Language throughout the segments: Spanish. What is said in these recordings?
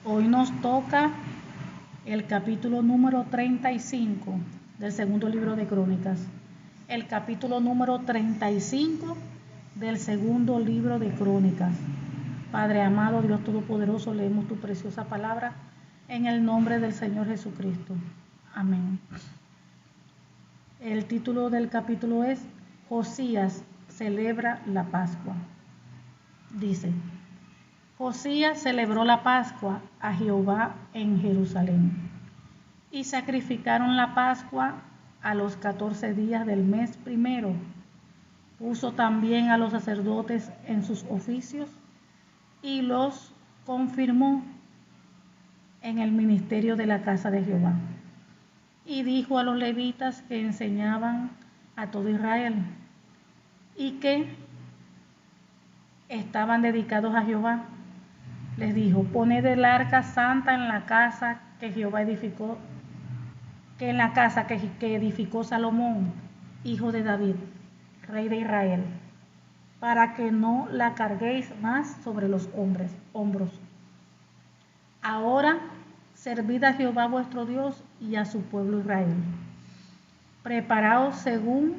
Hoy nos toca el capítulo número 35 del segundo libro de Crónicas. El capítulo número 35 del segundo libro de Crónicas. Padre amado, Dios Todopoderoso, leemos tu preciosa palabra en el nombre del Señor Jesucristo. Amén. El título del capítulo es Josías celebra la Pascua. Dice: Josías celebró la Pascua a Jehová en Jerusalén, y sacrificaron la Pascua a los 14 días del mes primero. Puso también a los sacerdotes en sus oficios y los confirmó en el ministerio de la casa de Jehová. Y dijo a los levitas que enseñaban a todo Israel y que estaban dedicados a Jehová, les dijo: poned el arca santa en la casa que Jehová edificó, que edificó Salomón, hijo de David, rey de Israel, para que no la carguéis más sobre los hombros. Ahora servid a Jehová vuestro Dios y a su pueblo Israel. Preparaos según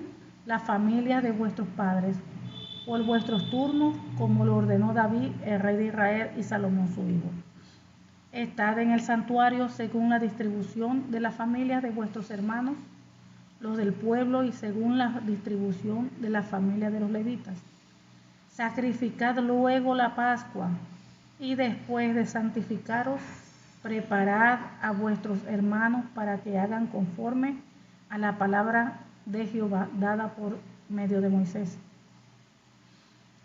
la familia de vuestros padres, por vuestros turnos, como lo ordenó David, el rey de Israel, y Salomón su hijo. Estad en el santuario según la distribución de las familias de vuestros hermanos, los del pueblo, y según la distribución de la familia de los levitas. Sacrificad luego la Pascua, y después de santificaros, preparad a vuestros hermanos para que hagan conforme a la palabra de Jehová dada por medio de Moisés.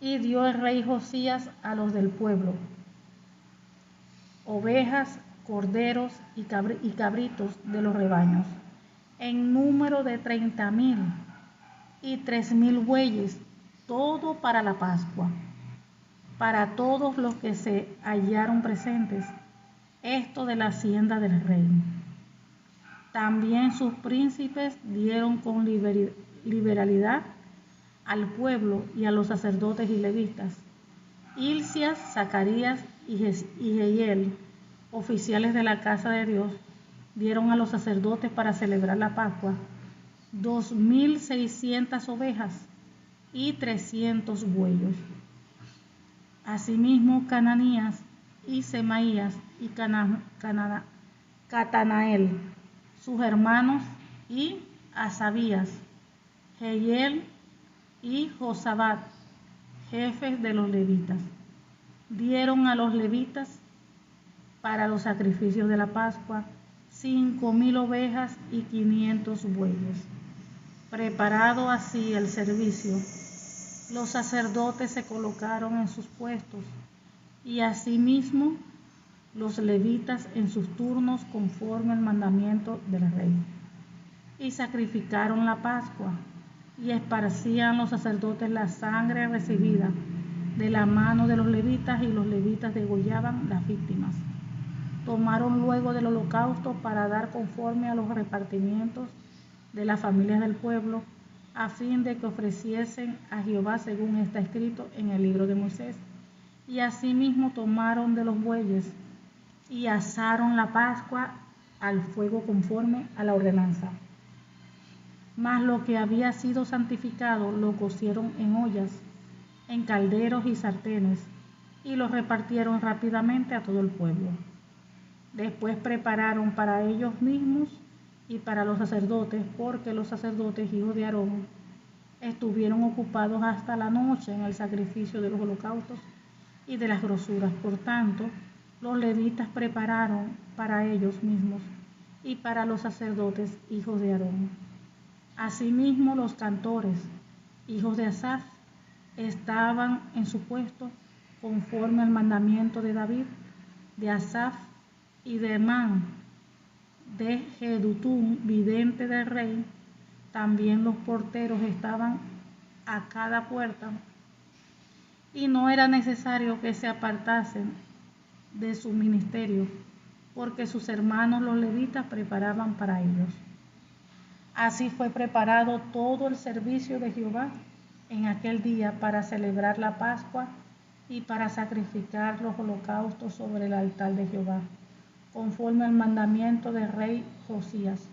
Y dio el rey Josías a los del pueblo ovejas, corderos y cabritos de los rebaños, en número de 30,000, y 3,000 bueyes, todo para la Pascua, para todos los que se hallaron presentes, esto de la hacienda del rey. También sus príncipes dieron con liberalidad al pueblo y a los sacerdotes y levitas. Hilcias, Zacarías y Jehiel, oficiales de la casa de Dios, dieron a los sacerdotes para celebrar la Pascua 2,600 ovejas y 300 bueyos. Asimismo, Cananías y Semaías y Catanael, sus hermanos, y Asabías, Jehiel y Josabat, jefes de los levitas, dieron a los levitas para los sacrificios de la Pascua 5,000 ovejas y 500 bueyes. Preparado así el servicio, los sacerdotes se colocaron en sus puestos, y asimismo los levitas en sus turnos conforme al mandamiento del rey. Y sacrificaron la Pascua, y esparcían los sacerdotes la sangre recibida de la mano de los levitas, y los levitas degollaban las víctimas. Tomaron luego del holocausto para dar conforme a los repartimientos de las familias del pueblo, a fin de que ofreciesen a Jehová según está escrito en el libro de Moisés. Y asimismo tomaron de los bueyes y asaron la Pascua al fuego conforme a la ordenanza. Mas lo que había sido santificado lo cocieron en ollas, en calderos y sartenes, y lo repartieron rápidamente a todo el pueblo. Después prepararon para ellos mismos y para los sacerdotes, porque los sacerdotes, hijos de Aarón, estuvieron ocupados hasta la noche en el sacrificio de los holocaustos y de las grosuras. Por tanto, los levitas prepararon para ellos mismos y para los sacerdotes, hijos de Aarón. Asimismo, los cantores, hijos de Asaf, estaban en su puesto conforme al mandamiento de David, de Asaf y de Emán, de Jedutún, vidente del rey. También los porteros estaban a cada puerta, y no era necesario que se apartasen de su ministerio, porque sus hermanos los levitas preparaban para ellos. Así fue preparado todo el servicio de Jehová en aquel día para celebrar la Pascua y para sacrificar los holocaustos sobre el altar de Jehová, conforme al mandamiento del rey Josías.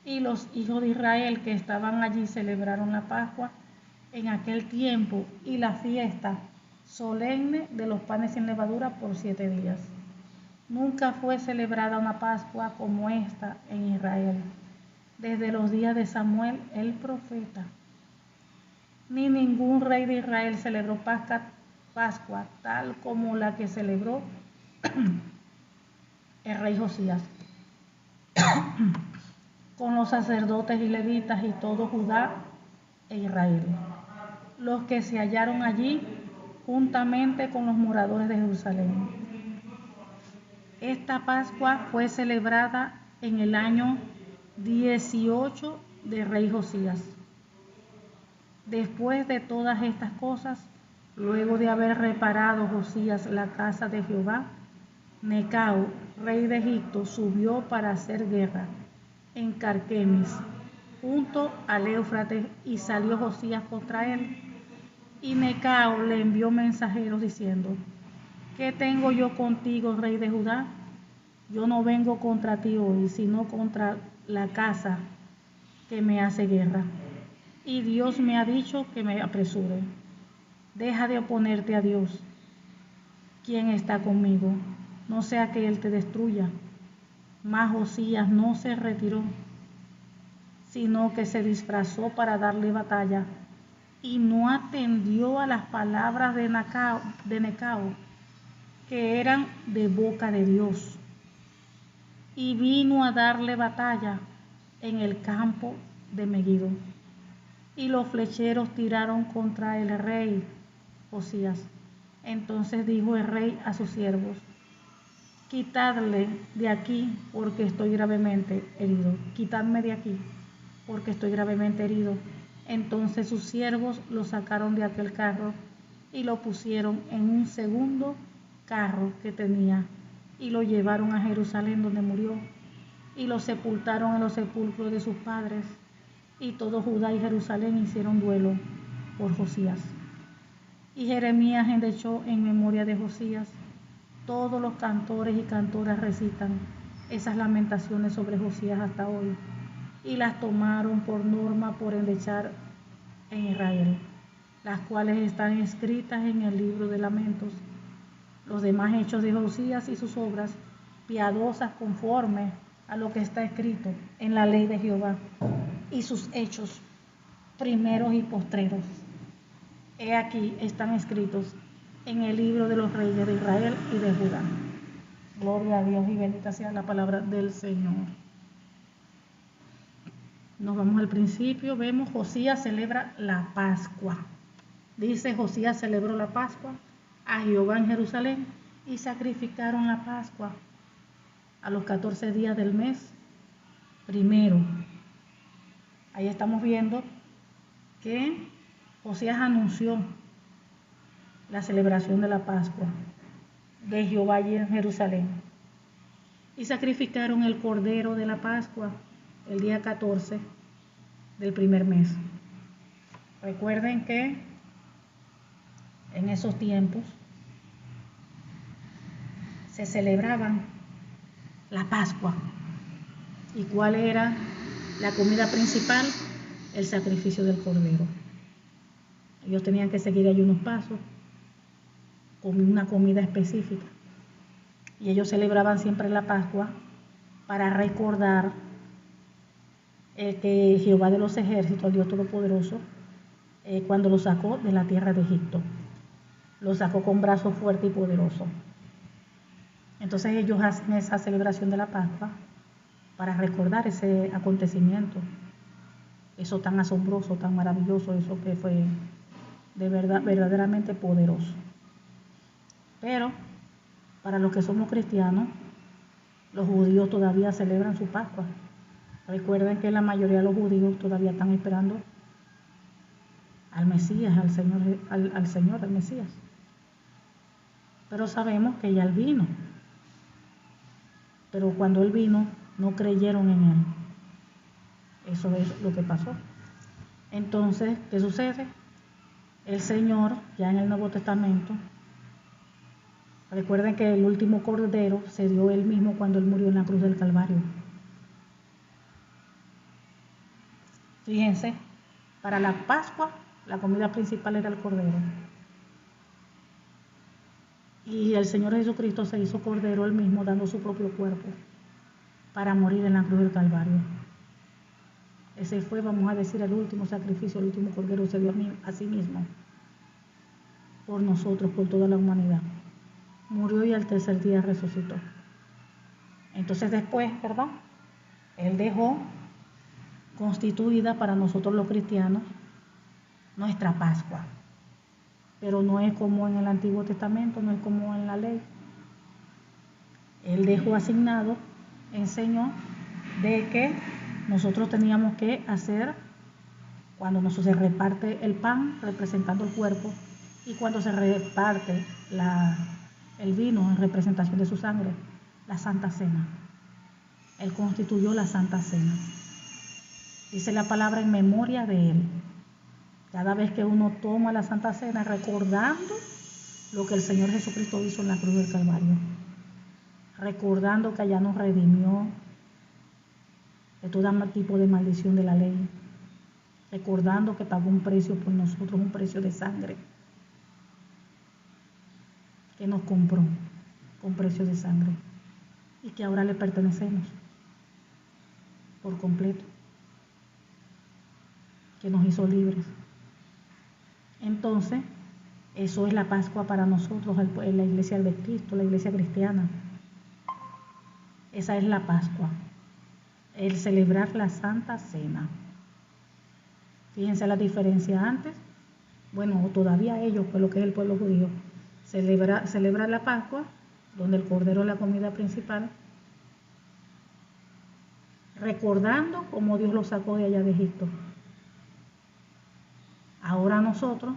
Y los hijos de Israel que estaban allí celebraron la Pascua en aquel tiempo y la fiesta solemne de los panes sin levadura por 7 días. Nunca fue celebrada una Pascua como esta en Israel, desde los días de Samuel el profeta. Ni ningún rey de Israel celebró Pascua tal como la que celebró el rey Josías, con los sacerdotes y levitas y todo Judá e Israel, los que se hallaron allí juntamente con los moradores de Jerusalén. Esta Pascua fue celebrada en el año 18 del rey Josías. Después de todas estas cosas, luego de haber reparado Josías la casa de Jehová, Necao, rey de Egipto, subió para hacer guerra en Carquemis, junto al Éufrates, y salió Josías contra él. Y Necao le envió mensajeros diciendo: ¿Qué tengo yo contigo, rey de Judá? Yo no vengo contra ti hoy, sino contra la casa que me hace guerra. Y Dios me ha dicho que me apresure. Deja de oponerte a Dios, quien está conmigo, no sea que Él te destruya. Mas Josías no se retiró, sino que se disfrazó para darle batalla, y no atendió a las palabras de Necao, que eran de boca de Dios, y vino a darle batalla en el campo de Megiddo. Y los flecheros tiraron contra el rey Josías. Entonces dijo el rey a sus siervos: Quitadle de aquí, porque estoy gravemente herido. Quitadme de aquí, porque estoy gravemente herido. Entonces sus siervos lo sacaron de aquel carro y lo pusieron en un segundo carro que tenía, y lo llevaron a Jerusalén, donde murió, y lo sepultaron en los sepulcros de sus padres. Y todo Judá y Jerusalén hicieron duelo por Josías. Y Jeremías endechó en memoria de Josías. Todos los cantores y cantoras recitan esas lamentaciones sobre Josías hasta hoy, y las tomaron por norma por endechar en Israel, las cuales están escritas en el libro de lamentos. Los demás hechos de Josías y sus obras piadosas conforme a lo que está escrito en la ley de Jehová, y sus hechos primeros y postreros, he aquí están escritos en el libro de los reyes de Israel y de Judá. Gloria a Dios y bendita sea la palabra del Señor. Nos vamos al principio, vemos Josías celebra la Pascua. Dice: Josías celebró la Pascua a Jehová en Jerusalén, y sacrificaron la Pascua a los 14 días del mes primero. Ahí estamos viendo que Josías anunció la celebración de la Pascua de Jehová allí en Jerusalén, y sacrificaron el cordero de la Pascua el día 14 del primer mes. Recuerden que en esos tiempos se celebraban la Pascua. ¿Y cuál era la comida principal? El sacrificio del cordero. Ellos tenían que seguir ahí unos pasos con una comida específica, y ellos celebraban siempre la Pascua para recordar que Jehová de los ejércitos, el Dios Todopoderoso, cuando lo sacó de la tierra de Egipto, lo sacó con brazo fuerte y poderoso. Entonces ellos hacen esa celebración de la Pascua para recordar ese acontecimiento, eso tan asombroso, tan maravilloso, eso que fue de verdad, verdaderamente poderoso. Pero para los que somos cristianos, los judíos todavía celebran su Pascua. Recuerden que la mayoría de los judíos todavía están esperando al Mesías, al Señor, al Mesías. Pero sabemos que ya Él vino. Pero cuando Él vino, no creyeron en Él. Eso es lo que pasó. Entonces, ¿qué sucede? El Señor, ya en el Nuevo Testamento, Recuerden que el último cordero se dio él mismo cuando él murió en la cruz del Calvario. Fíjense, para la Pascua la comida principal era el cordero. Y el Señor Jesucristo se hizo cordero él mismo, dando su propio cuerpo para morir en la cruz del Calvario. Ese fue, vamos a decir, el último sacrificio, el último cordero se dio a sí mismo por nosotros, por toda la humanidad. Murió y al tercer día resucitó. Entonces después, ¿verdad? Él dejó constituida para nosotros los cristianos nuestra Pascua. Pero no es como en el Antiguo Testamento, no es como en la ley. Él dejó asignado, enseñó de que nosotros teníamos que hacer cuando se reparte el pan representando el cuerpo y cuando se reparte el vino en representación de su sangre, la Santa Cena. Él constituyó la Santa Cena. Dice la palabra en memoria de él. Cada vez que uno toma la Santa Cena, recordando lo que el Señor Jesucristo hizo en la cruz del Calvario, recordando que allá nos redimió de todo tipo de maldición de la ley, recordando que pagó un precio por nosotros, un precio de sangre, que nos compró con precio de sangre y que ahora le pertenecemos por completo, que nos hizo libres. Entonces, eso es la Pascua para nosotros, en la iglesia de Cristo, la iglesia cristiana. Esa es la Pascua, el celebrar la Santa Cena. Fíjense la diferencia antes, bueno, todavía ellos, pues lo que es el pueblo judío, celebra la Pascua, donde el cordero es la comida principal, recordando cómo Dios los sacó de allá de Egipto. Ahora nosotros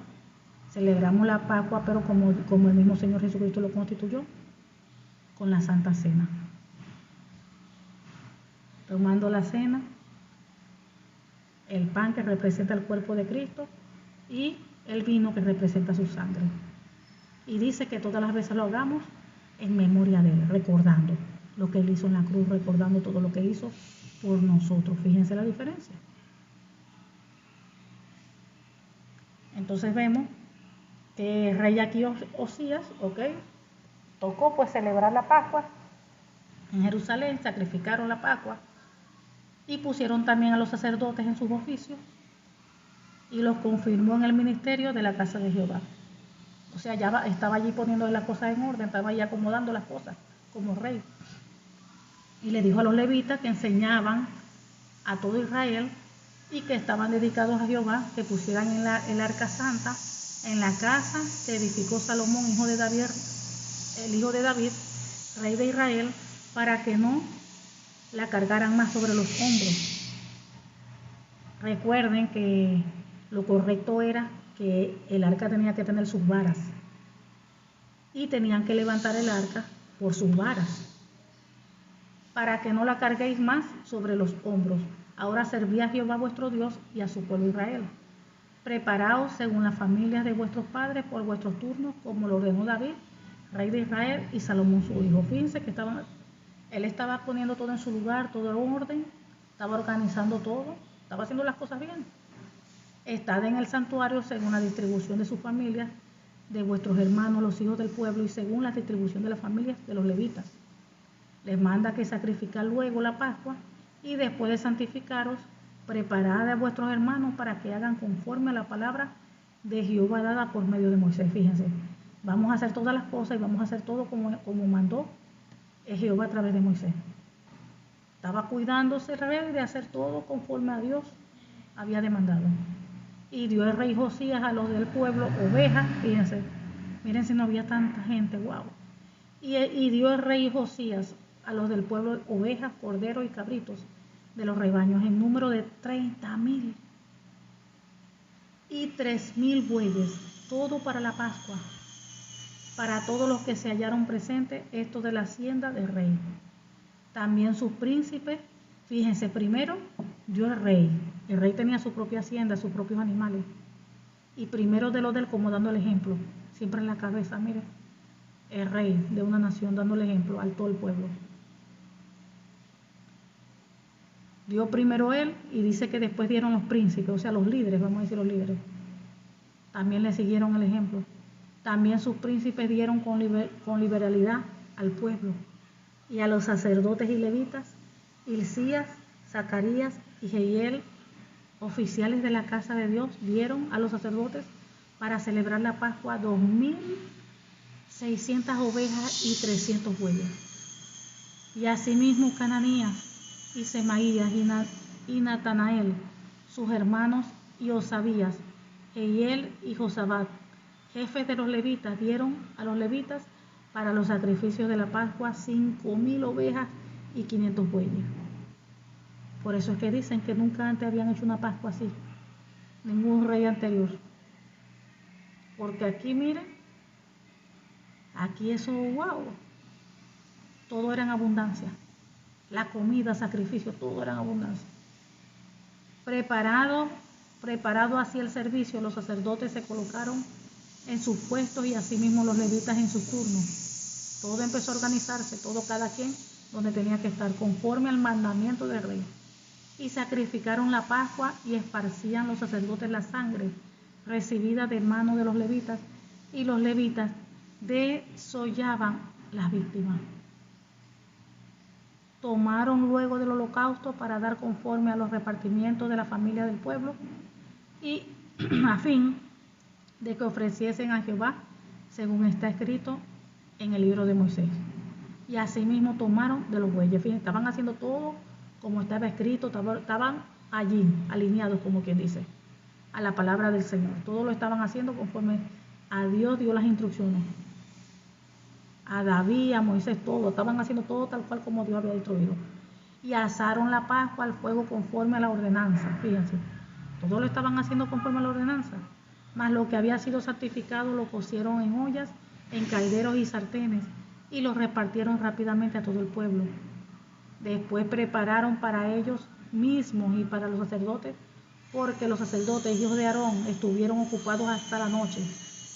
celebramos la Pascua, pero como el mismo Señor Jesucristo lo constituyó, con la Santa Cena. Tomando la cena, el pan que representa el cuerpo de Cristo y el vino que representa su sangre. Y dice que todas las veces lo hagamos en memoria de él, recordando lo que él hizo en la cruz, recordando todo lo que hizo por nosotros. Fíjense la diferencia. Entonces vemos que el rey aquí Osías, tocó pues celebrar la Pascua en Jerusalén, sacrificaron la Pascua y pusieron también a los sacerdotes en sus oficios y los confirmó en el ministerio de la casa de Jehová. O sea, ya estaba allí poniendo las cosas en orden, estaba allí acomodando las cosas como rey. Y le dijo a los levitas que enseñaban a todo Israel y que estaban dedicados a Jehová, que pusieran el arca santa en la casa que edificó Salomón, hijo de David, el hijo de David, rey de Israel, para que no la cargaran más sobre los hombros. Recuerden que lo correcto era que el arca tenía que tener sus varas y tenían que levantar el arca por sus varas para que no la carguéis más sobre los hombros. Ahora serví a Jehová vuestro Dios y a su pueblo Israel. Preparaos según las familias de vuestros padres por vuestros turnos, como lo ordenó David, rey de Israel, y Salomón su hijo. Fíjense que él estaba poniendo todo en su lugar, todo en orden, estaba organizando todo, estaba haciendo las cosas bien. Estad en el santuario según la distribución de sus familias, de vuestros hermanos, los hijos del pueblo, y según la distribución de las familias de los levitas. Les manda que sacrificar luego la Pascua, y después de santificaros, preparad a vuestros hermanos para que hagan conforme a la palabra de Jehová dada por medio de Moisés. Fíjense, vamos a hacer todas las cosas y vamos a hacer todo como mandó Jehová a través de Moisés. Estaba cuidándose el rey de hacer todo conforme a Dios había demandado. Y dio el rey Josías a los del pueblo ovejas, fíjense, miren si no había tanta gente, wow. Y dio el rey Josías a los del pueblo ovejas, corderos y cabritos de los rebaños en número de 30,000 y 3,000 bueyes, todo para la Pascua, para todos los que se hallaron presentes, esto de la hacienda del rey. También sus príncipes, fíjense, primero dio el rey tenía su propia hacienda, sus propios animales, y primero de los del como dando el ejemplo, siempre en la cabeza, miren, el rey de una nación, dando el ejemplo a todo el pueblo. Dio primero él y dice que después dieron los príncipes, o sea, los líderes, vamos a decir los líderes. También le siguieron el ejemplo. También sus príncipes dieron con liberalidad al pueblo y a los sacerdotes y levitas, Hilcías, Zacarías y Jehiel, oficiales de la casa de Dios, dieron a los sacerdotes para celebrar la Pascua 2.600 ovejas y 300 bueyes. Y asimismo Cananías y Semaías y Natanael, sus hermanos, y Osabías, Jehiel y Josabat, jefes de los levitas, dieron a los levitas para los sacrificios de la Pascua 5.000 ovejas y 500 bueyes. Por eso es que dicen que nunca antes habían hecho una Pascua así, ningún rey anterior. Porque aquí, miren, aquí eso, wow, todo era en abundancia. La comida, sacrificio, todo era en abundancia. Preparado hacia el servicio, los sacerdotes se colocaron en sus puestos y asimismo los levitas en sus turnos. Todo empezó a organizarse, todo cada quien donde tenía que estar, conforme al mandamiento del rey. Y sacrificaron la Pascua y esparcían los sacerdotes la sangre recibida de mano de los levitas, y los levitas desollaban las víctimas. Tomaron luego del holocausto para dar conforme a los repartimientos de la familia del pueblo y a fin de que ofreciesen a Jehová según está escrito en el libro de Moisés. Y asimismo tomaron de los bueyes. Fíjense, estaban haciendo todo como estaba escrito, estaban allí alineados, como quien dice, a la palabra del Señor. Todo lo estaban haciendo conforme a Dios dio las instrucciones. A David, a Moisés, todo, estaban haciendo todo tal cual como Dios había instruido. Y asaron la Pascua al fuego conforme a la ordenanza, fíjense, todo lo estaban haciendo conforme a la ordenanza, mas lo que había sido santificado lo cocieron en ollas, en calderos y sartenes, y lo repartieron rápidamente a todo el pueblo. Después prepararon para ellos mismos y para los sacerdotes, porque los sacerdotes, hijos de Aarón, estuvieron ocupados hasta la noche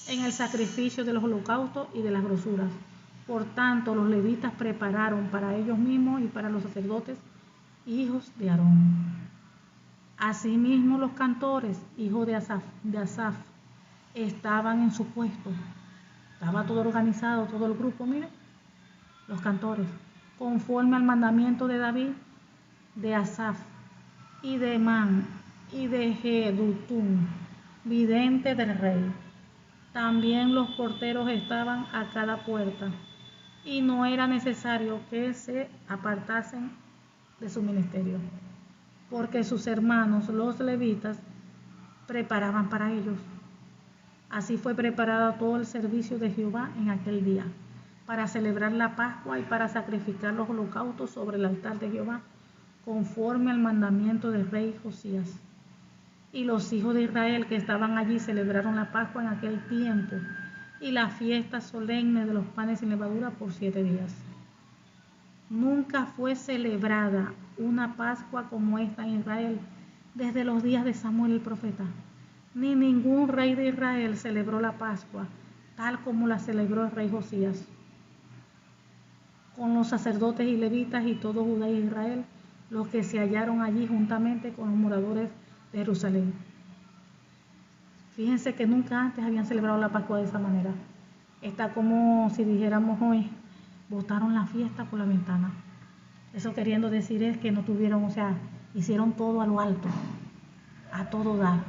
en el sacrificio de los holocaustos y de las grosuras. Por tanto, los levitas prepararon para ellos mismos y para los sacerdotes, hijos de Aarón. Asimismo, los cantores, hijos de Asaf, estaban en su puesto. Estaba todo organizado, todo el grupo, miren, los cantores, conforme al mandamiento de David, de Asaf, y de Emán, y de Jedutún, vidente del rey. También los porteros estaban a cada puerta, y no era necesario que se apartasen de su ministerio, porque sus hermanos, los levitas, preparaban para ellos. Así fue preparado todo el servicio de Jehová en aquel día, para celebrar la Pascua y para sacrificar los holocaustos sobre el altar de Jehová, conforme al mandamiento del rey Josías. Y los hijos de Israel que estaban allí celebraron la Pascua en aquel tiempo y la fiesta solemne de los panes sin levadura por 7 días. Nunca fue celebrada una Pascua como esta en Israel desde los días de Samuel el profeta, ni ningún rey de Israel celebró la Pascua tal como la celebró el rey Josías, con los sacerdotes y levitas y todo Judá y Israel, los que se hallaron allí juntamente con los moradores de Jerusalén. Fíjense que nunca antes habían celebrado la Pascua de esa manera. Está como si dijéramos hoy, botaron la fiesta por la ventana. Eso queriendo decir es que no tuvieron, o sea, hicieron todo a lo alto, a todo dar.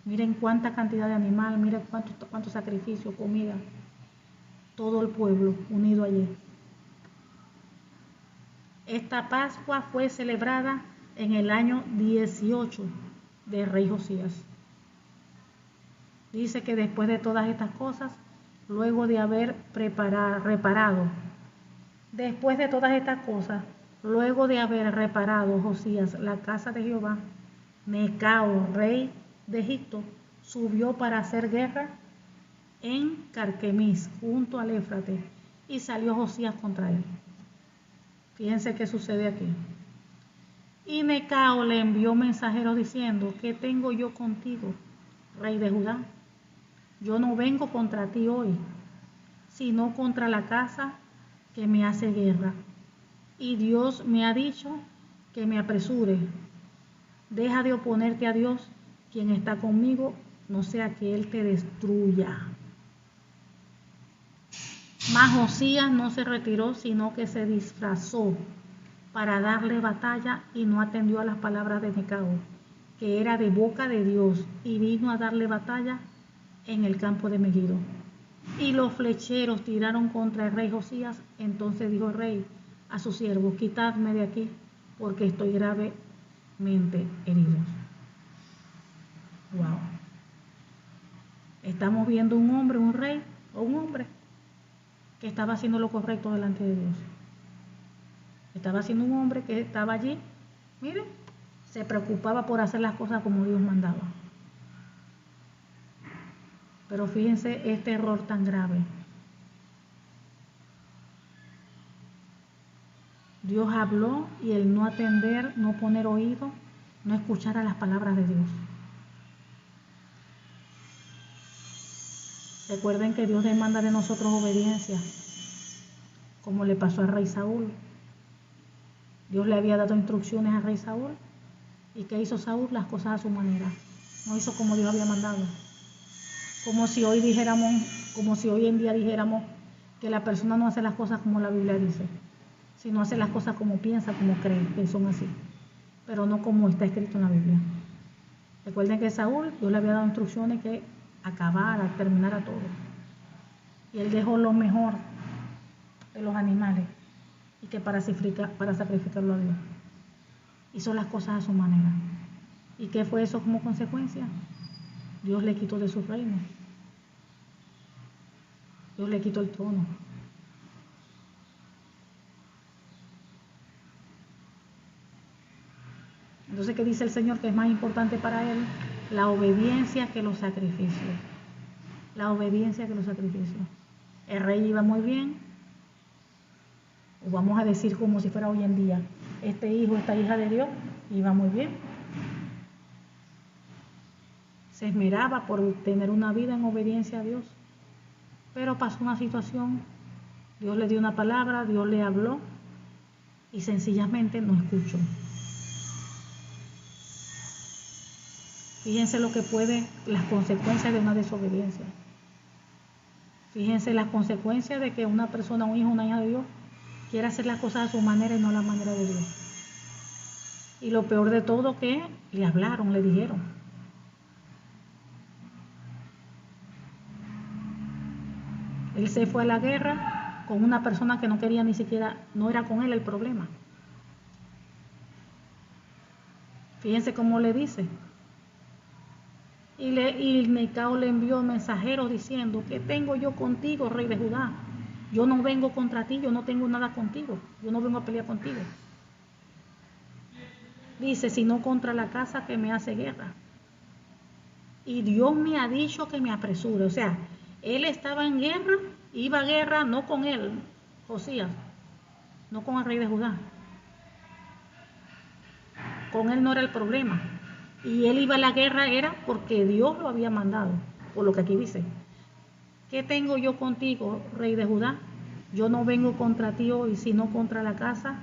Miren cuánta cantidad de animal, miren cuánto sacrificio, comida. Todo el pueblo unido allí. Esta Pascua fue celebrada en el año 18 del rey Josías. Dice que después de todas estas cosas, luego de haber reparado Josías la casa de Jehová, Necao, rey de Egipto, subió para hacer guerra en Carquemis, junto al Éufrates, y salió Josías contra él. Fíjense qué sucede aquí. Y Necao le envió mensajeros diciendo: ¿qué tengo yo contigo, rey de Judá? yo no vengo contra ti hoy, sino contra la casa que me hace guerra. Y Dios me ha dicho que me apresure. Deja de oponerte a Dios, quien está conmigo, no sea que Él te destruya. Mas Josías no se retiró, sino que se disfrazó para darle batalla y no atendió a las palabras de Necao, que era de boca de Dios, y vino a darle batalla en el campo de Megiddo. Y los flecheros tiraron contra el rey Josías. Entonces dijo el rey a su siervo: quitadme de aquí, porque estoy gravemente herido. Wow. Estamos viendo un hombre, un rey o un hombre que estaba haciendo lo correcto delante de Dios. Estaba siendo un hombre que estaba allí, miren, se preocupaba por hacer las cosas como Dios mandaba. Pero fíjense este error tan grave. Dios habló y el no atender, no poner oído, no escuchar a las palabras de Dios. Recuerden que Dios demanda de nosotros obediencia, como le pasó al rey Saúl. Dios le había dado instrucciones al rey Saúl. ¿Y qué hizo Saúl? Las cosas a su manera. No hizo como Dios había mandado. Como si hoy en día dijéramos que la persona no hace las cosas como la Biblia dice, sino hace las cosas como piensa, como cree que son así, pero no como está escrito en la Biblia. Recuerden que Saúl, Dios le había dado instrucciones que acabara, terminara todo. Y él dejó lo mejor de los animales y que para sacrificarlo a Dios. Hizo las cosas a su manera. ¿Y qué fue eso como consecuencia? Dios le quitó de su reino. Dios le quitó el trono. Entonces, ¿qué dice el Señor que es más importante para Él? La obediencia que los sacrificios. La obediencia que los sacrificios. El rey iba muy bien, o vamos a decir como si fuera hoy en día, este hijo, esta hija de Dios, iba muy bien. Se esmeraba por tener una vida en obediencia a Dios. Pero pasó una situación, Dios le dio una palabra, Dios le habló y sencillamente no escuchó. Fíjense lo que las consecuencias de una desobediencia. Fíjense las consecuencias de que una persona, un hijo, una hija de Dios, quiera hacer las cosas a su manera y no a la manera de Dios. Y lo peor de todo que le hablaron, le dijeron. Él se fue a la guerra con una persona que no quería ni siquiera, no era con él el problema. Fíjense cómo le dice. Y Necao le envió mensajeros diciendo: ¿qué tengo yo contigo, rey de Judá? Yo no vengo contra ti, yo no tengo nada contigo, yo no vengo a pelear contigo. Dice: sino contra la casa que me hace guerra. Y Dios me ha dicho que me apresure. O sea, él estaba en guerra, iba a guerra no con él, Josías, no con el rey de Judá. Con él no era el problema. Y él iba a la guerra era porque Dios lo había mandado, por lo que aquí dice. ¿Qué tengo yo contigo, rey de Judá? Yo no vengo contra ti hoy, sino contra la casa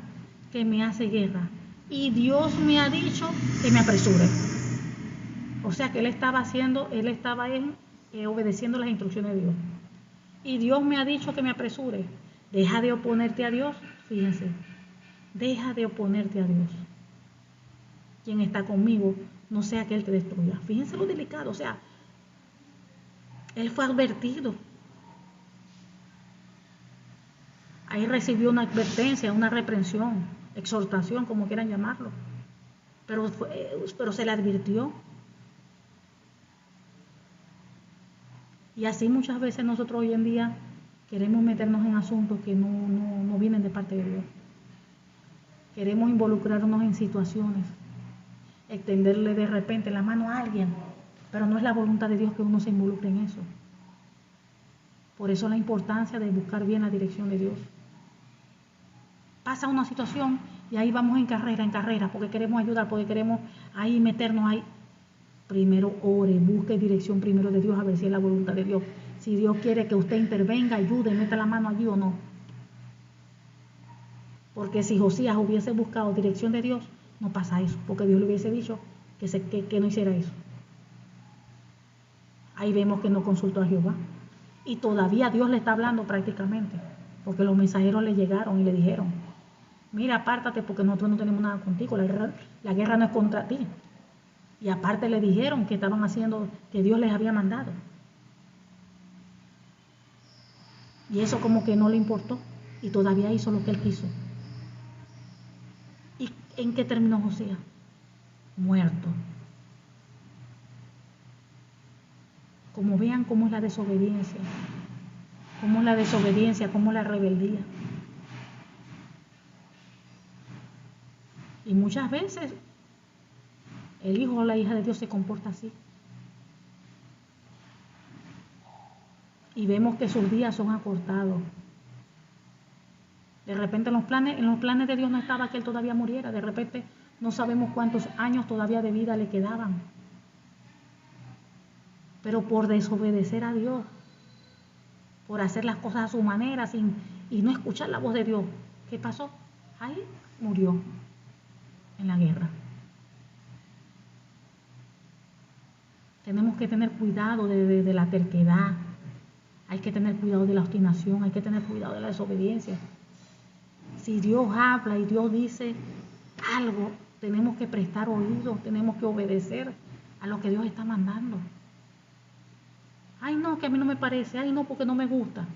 que me hace guerra. Y Dios me ha dicho que me apresure. O sea que él estaba obedeciendo las instrucciones de Dios. Y Dios me ha dicho que me apresure. Deja de oponerte a Dios. Fíjense, deja de oponerte a Dios. Quien está conmigo, no sea que Él te destruya. Fíjense lo delicado, o sea, Él fue advertido. Ahí recibió una advertencia, una reprensión, exhortación, como quieran llamarlo. Pero se le advirtió. Y así muchas veces nosotros hoy en día queremos meternos en asuntos que no vienen de parte de Dios. Queremos involucrarnos en situaciones, extenderle de repente la mano a alguien, pero no es la voluntad de Dios que uno se involucre en eso. Por eso la importancia de buscar bien la dirección de Dios. Pasa una situación y ahí vamos en carrera, porque queremos ayudar, porque queremos ahí meternos ahí. Primero ore, busque dirección primero de Dios a ver si es la voluntad de Dios. Si Dios quiere que usted intervenga, ayude, meta la mano allí o no. Porque si Josías hubiese buscado dirección de Dios, no pasa eso, porque Dios le hubiese dicho que no hiciera eso. Ahí vemos que no consultó a Jehová. Y todavía Dios le está hablando prácticamente, porque los mensajeros le llegaron y le dijeron, mira, apártate porque nosotros no tenemos nada contigo, la guerra no es contra ti. Y aparte le dijeron que estaban haciendo, que Dios les había mandado. Y eso como que no le importó, y todavía hizo lo que él quiso. ¿Y en qué terminó Josías? Muerto. Como vean cómo es la desobediencia, cómo es la rebeldía. Y muchas veces el hijo o la hija de Dios se comporta así. Y vemos que sus días son acortados. De repente en los planes de Dios no estaba que él todavía muriera. De repente no sabemos cuántos años todavía de vida le quedaban. Pero por desobedecer a Dios, por hacer las cosas a su manera y no escuchar la voz de Dios, ¿qué pasó? Ahí murió en la guerra. Tenemos que tener cuidado de la terquedad, hay que tener cuidado de la obstinación, hay que tener cuidado de la desobediencia. Si Dios habla y Dios dice algo, tenemos que prestar oído, tenemos que obedecer a lo que Dios está mandando. Ay, no, que a mí no me parece, ay, no, porque no me gusta.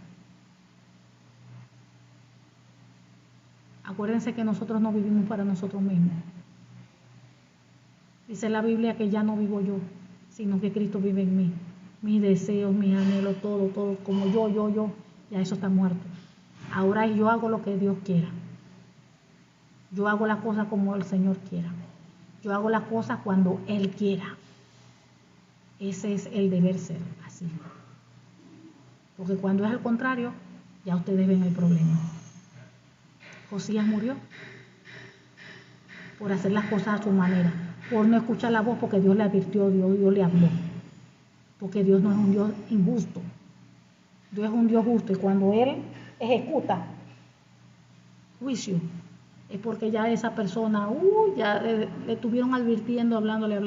Acuérdense que nosotros no vivimos para nosotros mismos. Dice la Biblia que ya no vivo yo, sino que Cristo vive en mí. Mis deseos, mis anhelos, todo, como yo, ya eso está muerto. Ahora yo hago lo que Dios quiera. Yo hago las cosas como el Señor quiera. Yo hago las cosas cuando Él quiera. Ese es el deber ser, así. Porque cuando es al contrario, ya ustedes ven el problema. Josías murió por hacer las cosas a su manera, por no escuchar la voz, porque Dios le advirtió, Dios le habló. Porque Dios no es un Dios injusto. Dios es un Dios justo y cuando Él ejecuta juicio, es porque ya esa persona, ya le estuvieron advirtiendo, hablándole.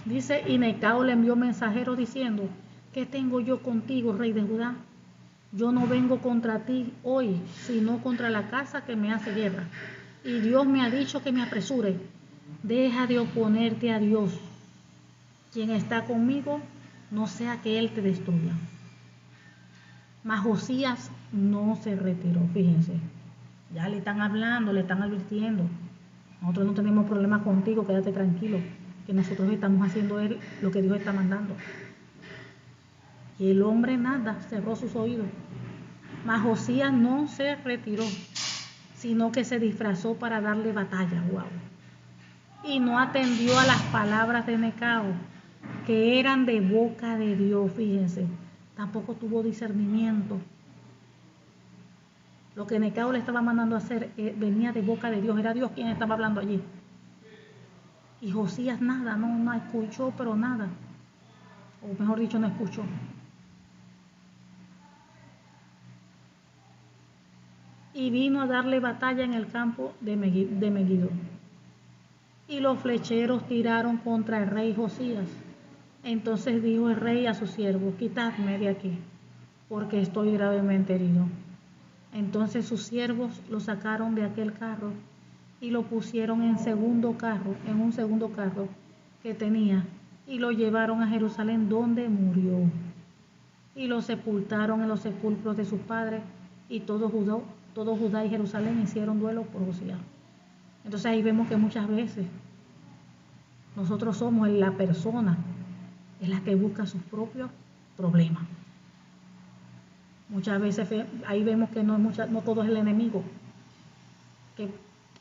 Dice, y Necao le envió mensajero diciendo, ¿qué tengo yo contigo, rey de Judá? Yo no vengo contra ti hoy, sino contra la casa que me hace guerra. Y Dios me ha dicho que me apresure. Deja de oponerte a Dios. Quien está conmigo, no sea que Él te destruya. Mas Josías no se retiró, fíjense. Ya le están hablando, le están advirtiendo. Nosotros no tenemos problemas contigo, quédate tranquilo, que nosotros estamos haciendo lo que Dios está mandando. Y el hombre nada, cerró sus oídos. Mas Josías no se retiró, sino que se disfrazó para darle batalla. Wow. Y no atendió a las palabras de Necao, que eran de boca de Dios, fíjense. Tampoco tuvo discernimiento. Lo que Necao le estaba mandando a hacer venía de boca de Dios, era Dios quien estaba hablando allí. Y Josías nada, no escuchó, pero nada. O mejor dicho, no escuchó. Y vino a darle batalla en el campo de Megiddo. Y los flecheros tiraron contra el rey Josías. Entonces dijo el rey a sus siervos, quitadme de aquí, porque estoy gravemente herido. Entonces sus siervos lo sacaron de aquel carro y lo pusieron en un segundo carro que tenía, y lo llevaron a Jerusalén, donde murió. Y lo sepultaron en los sepulcros de sus padres, y todo Judá y Jerusalén hicieron duelo por Josías. Entonces ahí vemos que muchas veces nosotros somos la persona en la que busca sus propios problemas. Muchas veces ahí vemos que no todo es el enemigo, que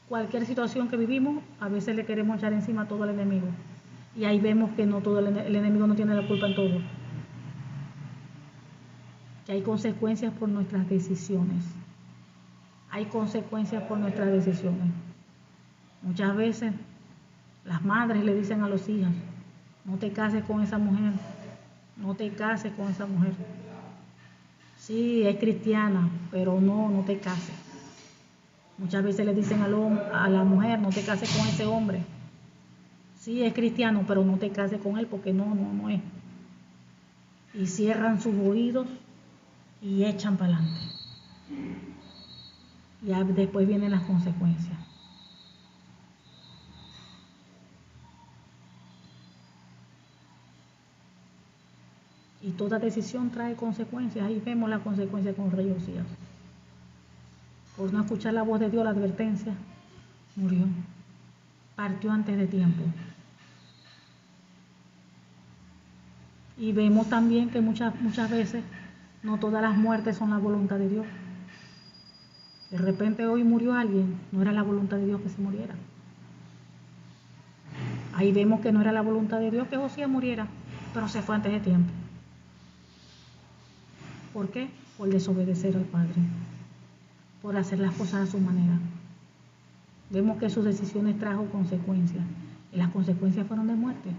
cualquier situación que vivimos a veces le queremos echar encima todo al enemigo, y ahí vemos que no todo el enemigo no tiene la culpa en todo, que hay consecuencias por nuestras decisiones. Muchas veces Las madres le dicen a los hijos, no te cases con esa mujer, no te cases con esa mujer. Sí, es cristiana, pero no te cases. Muchas veces le dicen a la mujer, no te cases con ese hombre. Sí, es cristiano, pero no te cases con él porque no es. Y cierran sus oídos y echan para adelante. Ya después vienen las consecuencias. Y toda decisión trae consecuencias. Ahí vemos las consecuencias con el rey Josías. Por no escuchar la voz de Dios, la advertencia, murió. Partió antes de tiempo. Y vemos también que muchas veces no todas las muertes son la voluntad de Dios. De repente hoy murió alguien, no era la voluntad de Dios que se muriera. Ahí vemos que no era la voluntad de Dios que Josías muriera, pero se fue antes de tiempo. ¿Por qué? Por desobedecer al Padre, por hacer las cosas a su manera. Vemos que sus decisiones trajo consecuencias, y las consecuencias fueron de muerte.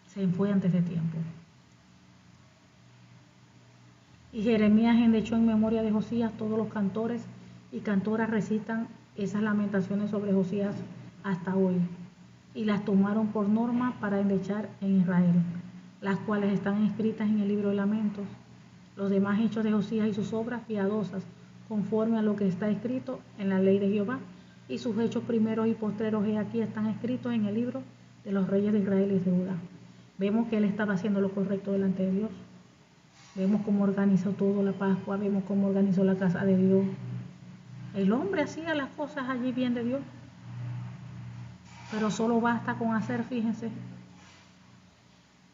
Se fue antes de tiempo. Y Jeremías endechó en memoria de Josías. Todos los cantores y cantoras recitan esas lamentaciones sobre Josías hasta hoy, y las tomaron por norma para endechar en Israel, las cuales están escritas en el libro de Lamentos. Los demás hechos de Josías y sus obras piadosas, conforme a lo que está escrito en la ley de Jehová, y sus hechos primeros y postreros, aquí están escritos en el libro de los reyes de Israel y de Judá. Vemos que él estaba haciendo lo correcto delante de Dios. Vemos cómo organizó todo la Pascua, vemos cómo organizó la casa de Dios. El hombre hacía las cosas allí bien de Dios, pero solo basta con hacer, fíjense,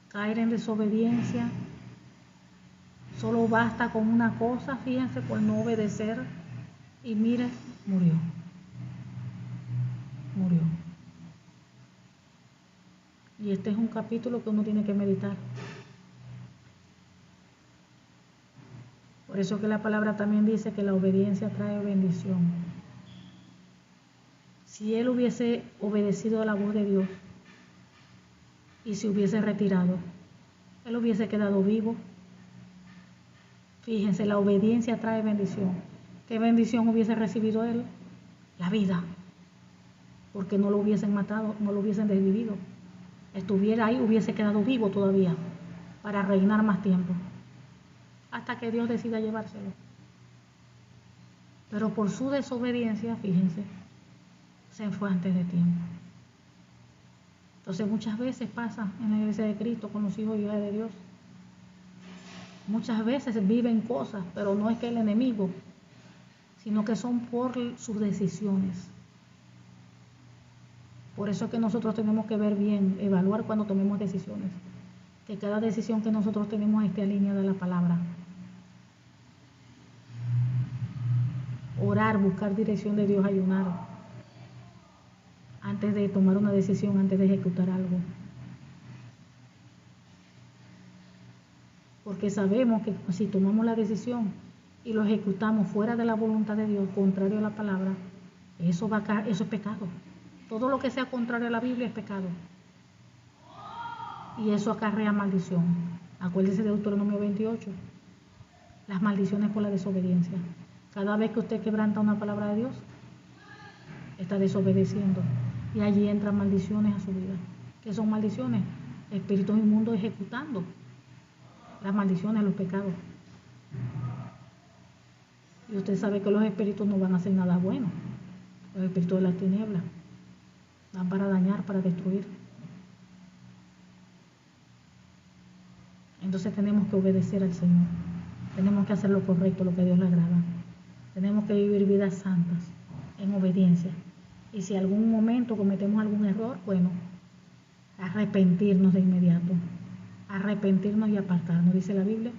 caer en desobediencia. Solo basta con una cosa, fíjense, por no obedecer, y mire, murió. Y este es un capítulo que uno tiene que meditar. Por eso que la palabra también dice que la obediencia trae bendición. Si él hubiese obedecido a la voz de Dios y se hubiese retirado, él hubiese quedado vivo. Fíjense, la obediencia trae bendición. ¿Qué bendición hubiese recibido él? La vida. Porque no lo hubiesen matado, no lo hubiesen desvivido. Estuviera ahí, hubiese quedado vivo todavía para reinar más tiempo, hasta que Dios decida llevárselo. Pero por su desobediencia, fíjense, se fue antes de tiempo. Entonces muchas veces pasa en la iglesia de Cristo con los hijos y hijas de Dios. Muchas veces viven cosas, pero no es que el enemigo, sino que son por sus decisiones. Por eso es que nosotros tenemos que ver bien, evaluar cuando tomemos decisiones, que cada decisión que nosotros tenemos esté alineada a la palabra. Orar, buscar dirección de Dios, ayunar, antes de tomar una decisión, antes de ejecutar algo. Porque sabemos que si tomamos la decisión y lo ejecutamos fuera de la voluntad de Dios, contrario a la palabra, eso es pecado. Todo lo que sea contrario a la Biblia es pecado. Y eso acarrea maldición. Acuérdese de Deuteronomio 28. Las maldiciones por la desobediencia. Cada vez que usted quebranta una palabra de Dios, está desobedeciendo. Y allí entran maldiciones a su vida. ¿Qué son maldiciones? Espíritus inmundos ejecutando las maldiciones, los pecados. Y usted sabe que los espíritus no van a hacer nada bueno. Los espíritus de las tinieblas van para dañar, para destruir. Entonces tenemos que obedecer al Señor. Tenemos que hacer lo correcto, lo que a Dios le agrada. Tenemos que vivir vidas santas, en obediencia. Y si algún momento cometemos algún error, bueno, arrepentirnos de inmediato. Arrepentirnos y apartarnos. Dice la Biblia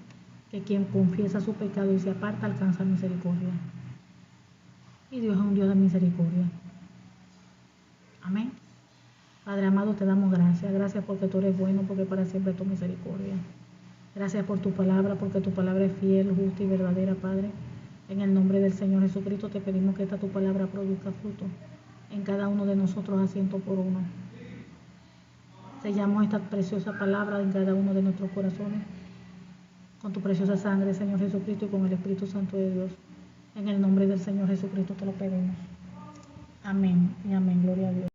que quien confiesa su pecado y se aparta alcanza misericordia. Y Dios es un Dios de misericordia. Amén. Padre amado, te damos gracias. Gracias porque tú eres bueno, porque para siempre tu misericordia. Gracias por tu palabra, porque tu palabra es fiel, justa y verdadera, Padre. En el nombre del Señor Jesucristo te pedimos que esta tu palabra produzca fruto. en cada uno de nosotros a 100%. Sellamos esta preciosa palabra en cada uno de nuestros corazones con tu preciosa sangre, Señor Jesucristo, y con el Espíritu Santo de Dios. En el nombre del Señor Jesucristo te lo pedimos. Amén y amén. Gloria a Dios.